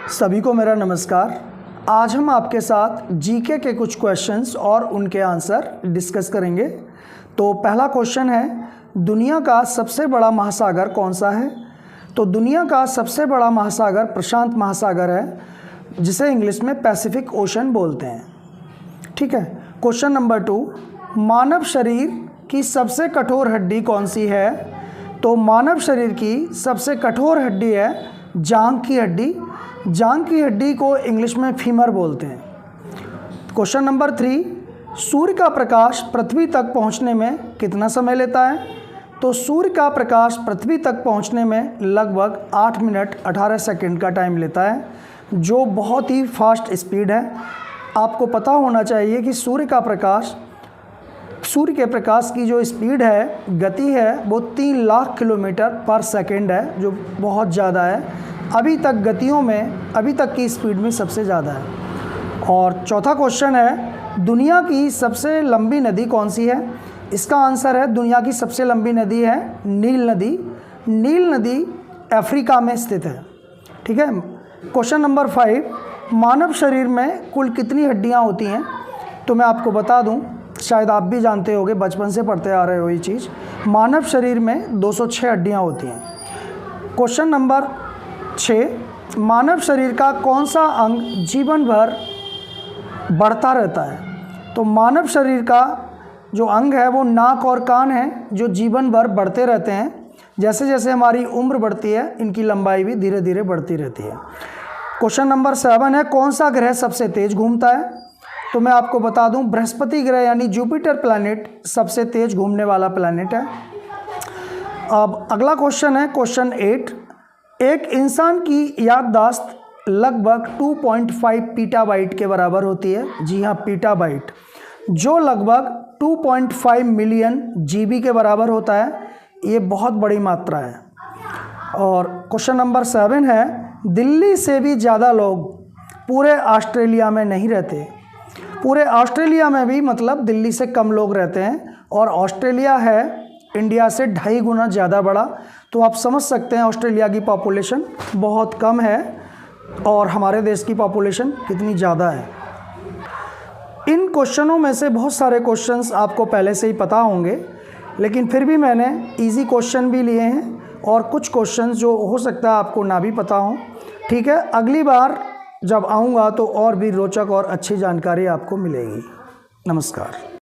सभी को मेरा नमस्कार। आज हम आपके साथ जीके के कुछ क्वेश्चंस और उनके आंसर डिस्कस करेंगे। तो पहला क्वेश्चन है, दुनिया का सबसे बड़ा महासागर कौन सा है? तो दुनिया का सबसे बड़ा महासागर प्रशांत महासागर है, जिसे इंग्लिश में पैसिफिक ओशन बोलते हैं। ठीक है। क्वेश्चन नंबर 2, मानव शरीर की सबसे कठोर हड्डी कौन सी है? तो मानव शरीर की सबसे कठोर हड्डी है जांघ की हड्डी। जांघ की हड्डी को इंग्लिश में फीमर बोलते हैं। क्वेश्चन नंबर 3, सूर्य का प्रकाश पृथ्वी तक पहुंचने में कितना समय लेता है? तो सूर्य का प्रकाश पृथ्वी तक पहुंचने में लगभग 8 मिनट 18 सेकंड का टाइम लेता है, जो बहुत ही फास्ट स्पीड है। आपको पता होना चाहिए कि सूर्य के प्रकाश की जो स्पीड है, गति है, वो 3 लाख किलोमीटर पर सेकंड है, जो बहुत ज़्यादा है। अभी तक की स्पीड में सबसे ज़्यादा है। और चौथा क्वेश्चन है, दुनिया की सबसे लंबी नदी कौन सी है? इसका आंसर है, दुनिया की सबसे लंबी नदी है नील नदी। नील नदी अफ्रीका में स्थित है। ठीक है। क्वेश्चन नंबर 5, मानव शरीर में कुल कितनी हड्डियां होती हैं? तो मैं आपको बता दूं, शायद आप भी जानते होंगे, बचपन से पढ़ते आ रहे हो ये चीज़। मानव शरीर में 206 हड्डियां होती हैं। क्वेश्चन नंबर 6, मानव शरीर का कौन सा अंग जीवन भर बढ़ता रहता है? तो मानव शरीर का जो अंग है वो नाक और कान है, जो जीवन भर बढ़ते रहते हैं। जैसे जैसे हमारी उम्र बढ़ती है, इनकी लंबाई भी धीरे धीरे बढ़ती रहती है। क्वेश्चन नंबर 7 है, कौन सा ग्रह सबसे तेज घूमता है? तो मैं आपको बता दूं, बृहस्पति ग्रह यानी जुपिटर प्लैनेट सबसे तेज घूमने वाला प्लैनेट है। अब अगला क्वेश्चन है, क्वेश्चन 8, एक इंसान की याददाश्त लगभग 2.5 पीटाबाइट के बराबर होती है। जी हाँ, पीटाबाइट, जो लगभग 2.5 मिलियन जीबी के बराबर होता है। ये बहुत बड़ी मात्रा है। और क्वेश्चन नंबर 7 है, दिल्ली से भी ज़्यादा लोग पूरे ऑस्ट्रेलिया में नहीं रहते। पूरे ऑस्ट्रेलिया में भी मतलब दिल्ली से कम लोग रहते हैं, और ऑस्ट्रेलिया है इंडिया से 2.5 गुना ज़्यादा बड़ा। तो आप समझ सकते हैं ऑस्ट्रेलिया की पॉपुलेशन बहुत कम है और हमारे देश की पॉपुलेशन कितनी ज़्यादा है। इन क्वेश्चनों में से बहुत सारे क्वेश्चंस आपको पहले से ही पता होंगे, लेकिन फिर भी मैंने इजी क्वेश्चन भी लिए हैं और कुछ क्वेश्चंस जो हो सकता है आपको ना भी पता हो। ठीक है, अगली बार जब आऊँगा तो और भी रोचक और अच्छी जानकारी आपको मिलेगी। नमस्कार।